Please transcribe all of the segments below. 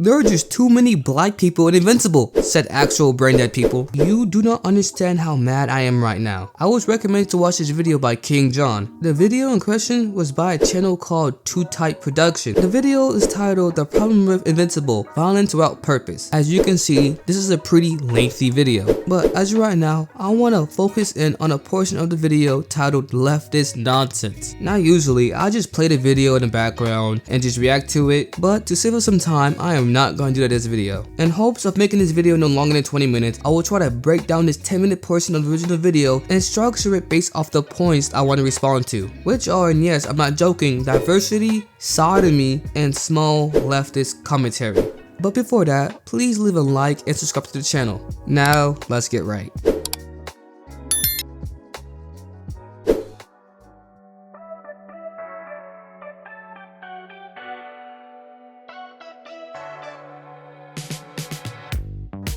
There are just too many black people in Invincible, said actual brain dead people. You do not understand how mad I am right now. I was recommended to watch this video by King John. The video in question was by a channel called Type2 Production. The video is titled The Problem with Invincible, Violence Without Purpose. As you can see, this is a pretty lengthy video. But as of right now, I want to focus in on a portion of the video titled Leftist Nonsense. Now usually, I just play the video in the background and just react to it, but to save us some time, I am not going to do that in this video. In hopes of making this video no longer than 20 minutes, I will try to break down this 10-minute portion of the original video and structure it based off the points I want to respond to, which are, and yes, I'm not joking, diversity, sodomy, and small leftist commentary. But before that, please leave a like and subscribe to the channel. Now, let's get right.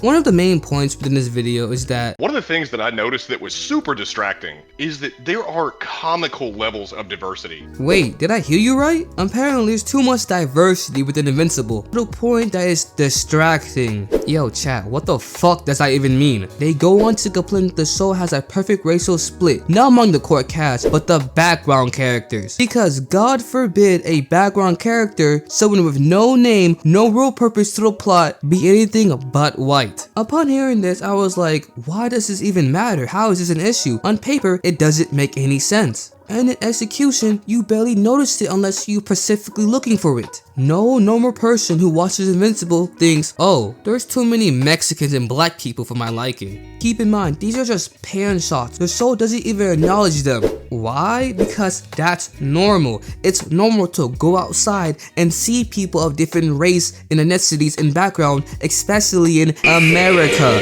One of the main points within this video is that one of the things that I noticed that was super distracting is that there are comical levels of diversity. Wait, did I hear you right? Apparently there's too much diversity within Invincible to the point that it's distracting. Yo chat, what the fuck does that even mean? They go on to complain that the show has a perfect racial split, not among the core cast, but the background characters. Because God forbid a background character, someone with no name, no real purpose to the plot, be anything but white. Upon hearing this, I was like, why does this even matter? How is this an issue? On paper, it doesn't make any sense. And in execution, you barely notice it unless you're specifically looking for it. No normal person who watches Invincible thinks, oh, there's too many Mexicans and black people for my liking. Keep in mind, these are just pan shots. The show doesn't even acknowledge them. Why? Because that's normal. It's normal to go outside and see people of different race and ethnicities and background, especially in America.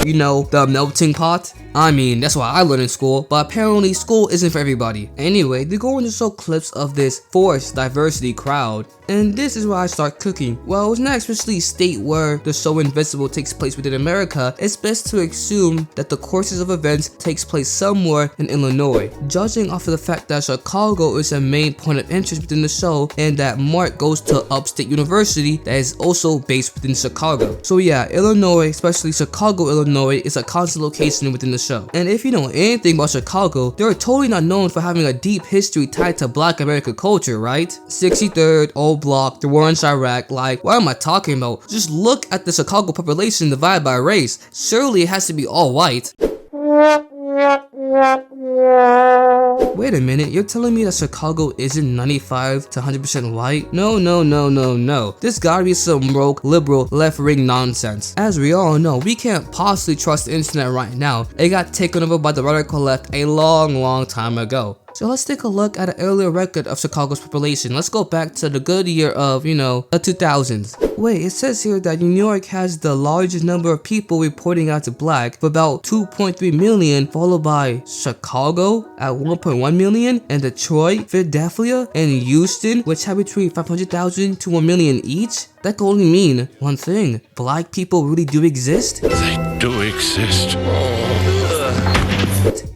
You know, the melting pot? I mean, that's what I learned in school, but apparently school isn't for everybody. Anyway, they go on to show clips of this forced diversity crowd, and this is where I start cooking. Well, it's not especially state where the show Invincible takes place within America. It's best to assume that the courses of events takes place somewhere in Illinois, judging off of the fact that Chicago is a main point of interest within the show, and that Mark goes to Upstate University that is also based within Chicago. So yeah, Illinois, especially Chicago, Illinois, is a constant location within the show. And if you know anything about Chicago, they're totally not known for having a deep history tied to black American culture, right? 63rd, Old Block, the war in Iraq, like, what am I talking about? Just look at the Chicago population divided by race. Surely it has to be all white. Wait a minute, you're telling me that Chicago isn't 95 to 100% white? No. This gotta be some rogue, liberal, left-wing nonsense. As we all know, we can't possibly trust the internet right now. It got taken over by the radical left a long time ago. So let's take a look at an earlier record of Chicago's population. Let's go back to the good year of, the 2000s. Wait, it says here that New York has the largest number of people reporting as black, with about 2.3 million, followed by Chicago at 1.1 million, and Detroit, Philadelphia, and Houston, which have between 500,000 to 1 million each. That can only mean one thing: black people really do exist? They do exist.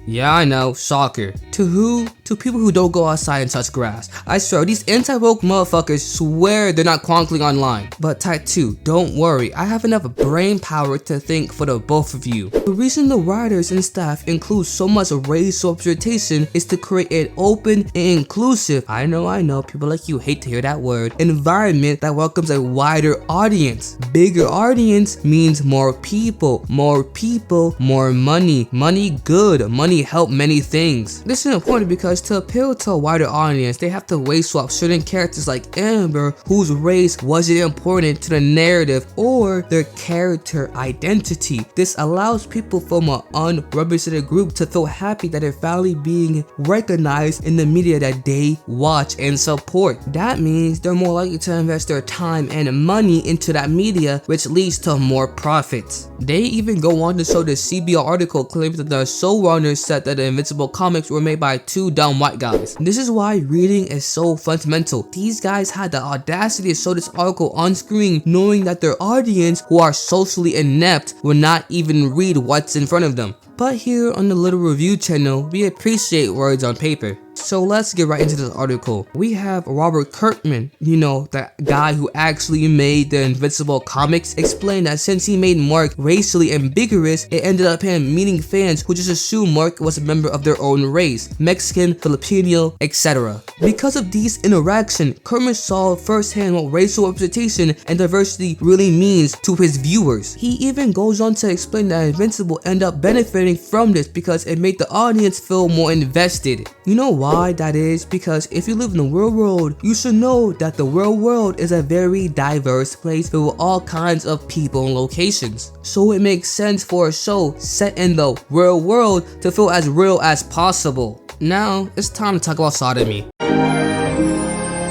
Yeah, I know, shocker. To who? To people who don't go outside and touch grass. I swear, these anti-woke motherfuckers swear they're not chronicling online. But Type 2, don't worry, I have enough brain power to think for the both of you. The reason the writers and staff include so much racial representation is to create an open and inclusive, I know, people like you hate to hear that word, environment that welcomes a wider audience. Bigger audience means more people, more money. Money good, money help many things. This is important because to appeal to a wider audience, they have to race swap certain characters like Amber, whose race wasn't important to the narrative or their character identity. This allows people from an unrepresented group to feel happy that they're finally being recognized in the media that they watch and support. That means they're more likely to invest their time and money into that media, which leads to more profits. They even go on to show the CBR article claiming that the showrunners said that the Invincible comics were made by two dumb white guys. This is why reading is so fundamental. These guys had the audacity to show this article on screen knowing that their audience, who are socially inept, will not even read what's in front of them. But here on the Little Review channel, we appreciate words on paper. So let's get right into this article. We have Robert Kirkman, you know, the guy who actually made the Invincible comics, explained that since he made Mark racially ambiguous, it ended up him meeting fans who just assumed Mark was a member of their own race, Mexican, Filipino, etc. Because of these interactions, Kirkman saw firsthand what racial representation and diversity really means to his viewers. He even goes on to explain that Invincible ended up benefiting from this because it made the audience feel more invested. You know why that is? Because if you live in the real world, you should know that the real world is a very diverse place filled with all kinds of people and locations. So it makes sense for a show set in the real world to feel as real as possible. Now, it's time to talk about Somdomy.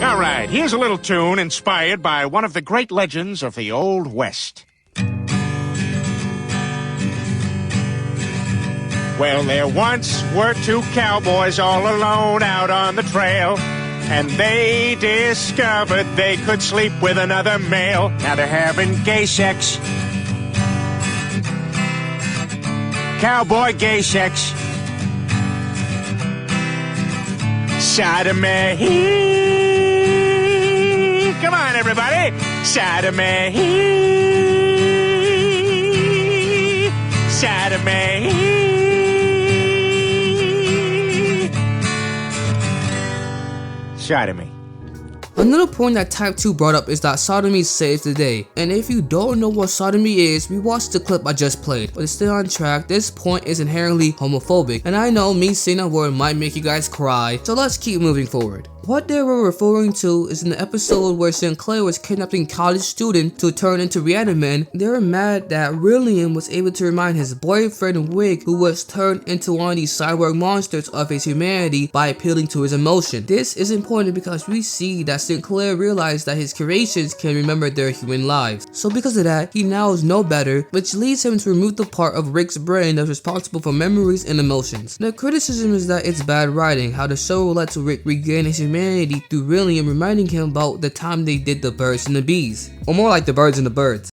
Alright, here's a little tune inspired by one of the great legends of the Old West. Well, there once were two cowboys all alone out on the trail, and they discovered they could sleep with another male. Now they're having gay sex. Cowboy gay sex. Sodomy. Come on, everybody. Sodomy. Sodomy. Sodomy. Another point that Type 2 brought up is that sodomy saves the day. And if you don't know what sodomy is, we watched the clip I just played. But it's still on track, this point is inherently homophobic. And I know me saying that word might make you guys cry, so let's keep moving forward. What they were referring to is in the episode where Sinclair was kidnapping college students to turn into Reanimen. They were mad that Rillian was able to remind his boyfriend Wig, who was turned into one of these cyborg monsters, of his humanity by appealing to his emotion. This is important because we see that Sinclair realized that his creations can remember their human lives. So because of that, he now is no better, which leads him to remove the part of Rick's brain that's responsible for memories and emotions. The criticism is that it's bad writing, how the show lets Rick regain his humanity through Rillian reminding him about the time they did the birds and the bees. Or more like the birds and the birds.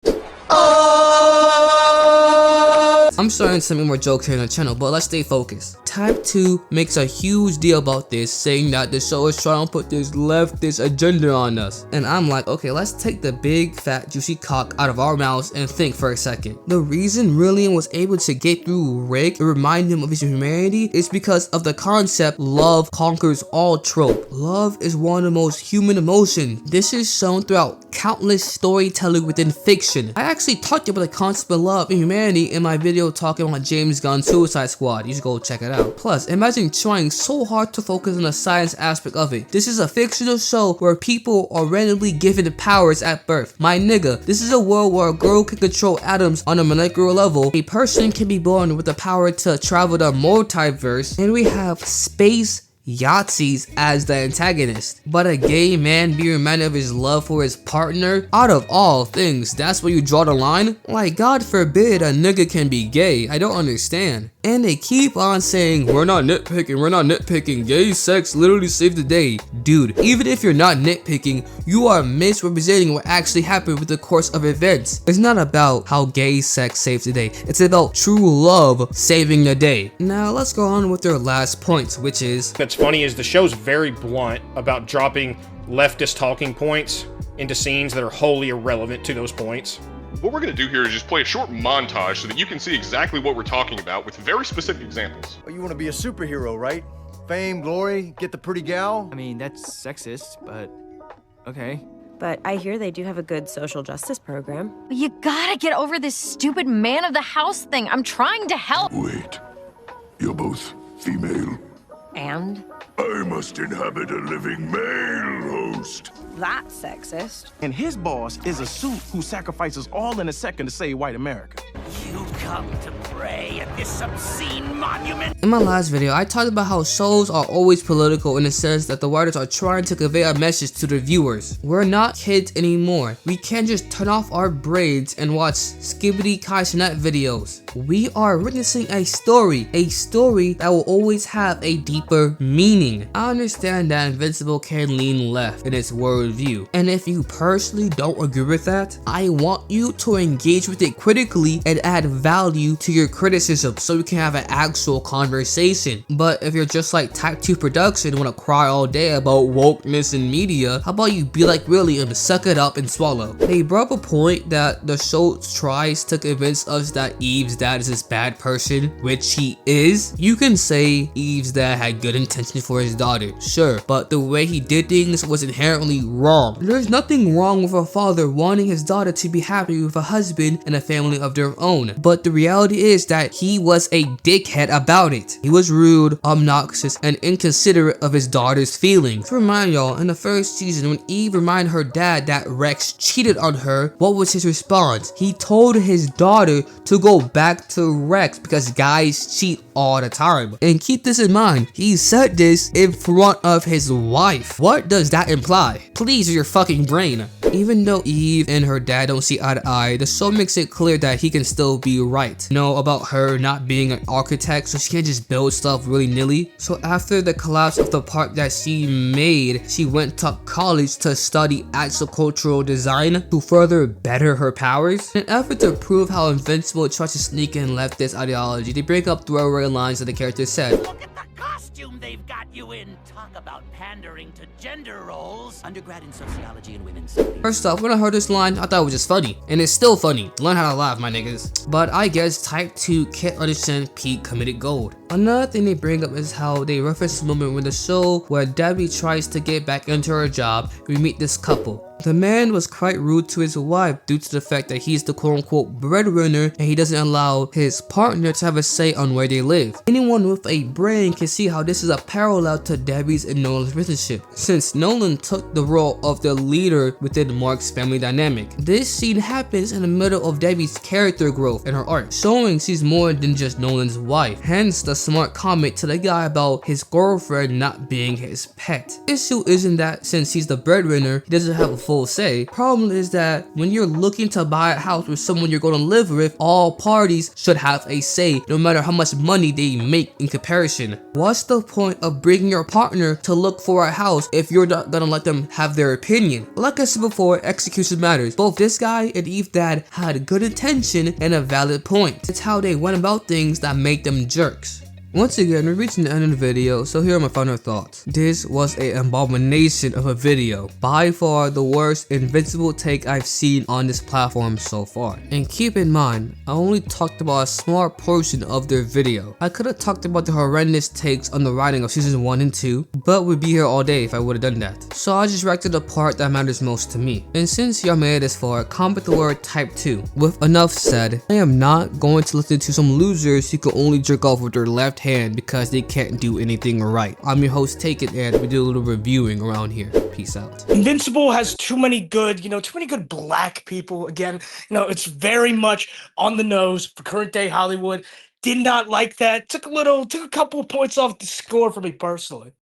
I'm starting to make more jokes here on the channel, but let's stay focused. Type 2 makes a huge deal about this, saying that the show is trying to put this leftist agenda on us. And I'm like, okay, let's take the big fat juicy cock out of our mouths and think for a second. The reason Rillian was able to get through Rick and remind him of his humanity is because of the concept love conquers all trope. Love is one of the most human emotions. This is shown throughout countless storytelling within fiction. I actually talked about the concept of love and humanity in my video talking about James Gunn's Suicide Squad. You should go check it out. Plus, imagine trying so hard to focus on the science aspect of it. This is a fictional show where people are randomly given powers at birth. My nigga, this is a world where a girl can control atoms on a molecular level. A person can be born with the power to travel the multiverse, and we have space Yahtzees as the antagonist. But a gay man be reminded of his love for his partner? Out of all things, that's where you draw the line? Like, God forbid a nigga can be gay. I don't understand. And they keep on saying, we're not nitpicking, gay sex literally saved the day. Dude, even if you're not nitpicking, you are misrepresenting what actually happened with the course of events. It's not about how gay sex saves the day, it's about true love saving the day. Now let's go on with their last points, which is, What's funny is the show's very blunt about dropping leftist talking points into scenes that are wholly irrelevant to those points. What we're going to do here is just play a short montage so that you can see exactly what we're talking about with very specific examples. You want to be a superhero, right? Fame, glory, get the pretty gal? I mean, that's sexist, but okay. But I hear they do have a good social justice program. You gotta get over this stupid man of the house thing. I'm trying to help. Wait. You're both female. And? I must inhabit a living male host. That's sexist. And his boss is a suit who sacrifices all in a second to save white America. You come to pray at this obscene monument. in my last video, I talked about how shows are always political in the sense that the writers are trying to convey a message to the viewers. We're not kids anymore. We can't just turn off our brains and watch skibbity kaisenet videos. We are witnessing a story that will always have a deeper meaning. I understand that Invincible can lean left in its worldview, and if you personally don't agree with that, I want you to engage with it critically and add value value to your criticism so we can have an actual conversation. But if you're just like Type 2 Production and want to cry all day about wokeness in media, how about you be like really and suck it up and swallow? They brought up a point that the show tries to convince us that Eve's dad is this bad person, which he is. You can say Eve's dad had good intentions for his daughter, sure, but the way he did things was inherently wrong. There's nothing wrong with a father wanting his daughter to be happy with a husband and a family of their own, but the reality is that he was a dickhead about it. He was rude, obnoxious, and inconsiderate of his daughter's feelings. To remind y'all, in the first season, when Eve reminded her dad that Rex cheated on her, what was his response? He told his daughter to go back to Rex because guys cheat all the time. And keep this in mind, he said this in front of his wife. What does that imply? Please use your fucking brain. Even though Eve and her dad don't see eye to eye, the show makes it clear that he can still be right. You know, about her not being an architect, so she can't just build stuff willy-nilly. So after the collapse of the park that she made, she went to college to study agricultural design to further better her powers. In an effort to prove how Invincible tries to sneak in leftist ideology, they break up throwaway lines that the character said. Look at the costume they've got you in. Talk about pandering to gender roles. Undergrad in sociology and women's studies. First off, when I heard this line, I thought it was just funny. And it's still funny. Learn how to laugh, my niggas. But I guess Type 2 can't understand Pete committed gold. Another thing they bring up is how they reference the moment in the show where Debbie tries to get back into her job. We meet this couple. The man was quite rude to his wife due to the fact that he's the quote-unquote breadwinner and he doesn't allow his partner to have a say on where they live. Anyone with a brain can see how this is a parallel to Debbie's and Nolan's relationship, since Nolan took the role of the leader within Mark's family dynamic. This scene happens in the middle of Debbie's character growth and her arc, showing she's more than just Nolan's wife, hence the smart comment to the guy about his girlfriend not being his pet. Issue isn't that since he's the breadwinner, he doesn't have a full say. Problem is that when you're looking to buy a house with someone you're going to live with, all parties should have a say, no matter how much money they make in comparison. What's the point of bringing your partner to look for a house if you're not gonna let them have their opinion? Like I said before, execution matters. Both this guy and Eve's dad had good intention and a valid point. It's how they went about things that made them jerks. Once again, we're reaching the end of the video, so here are my final thoughts. This was an abomination of a video. By far the worst Invincible take I've seen on this platform so far. And keep in mind, I only talked about a small portion of their video. I could have talked about the horrendous takes on the writing of season 1 and 2, but we'd be here all day if I would have done that. So I just reacted to the part that matters most to me. And since y'all made it this far, comment the word Type 2. With enough said, I am not going to listen to some losers who can only jerk off with their left hand because they can't do anything right. I'm your host, Take It, and we do a little reviewing around here. Peace out. Invincible has too many good black people. Again, it's very much on the nose for current day Hollywood. Did not like that. Took a couple of points off the score for me personally.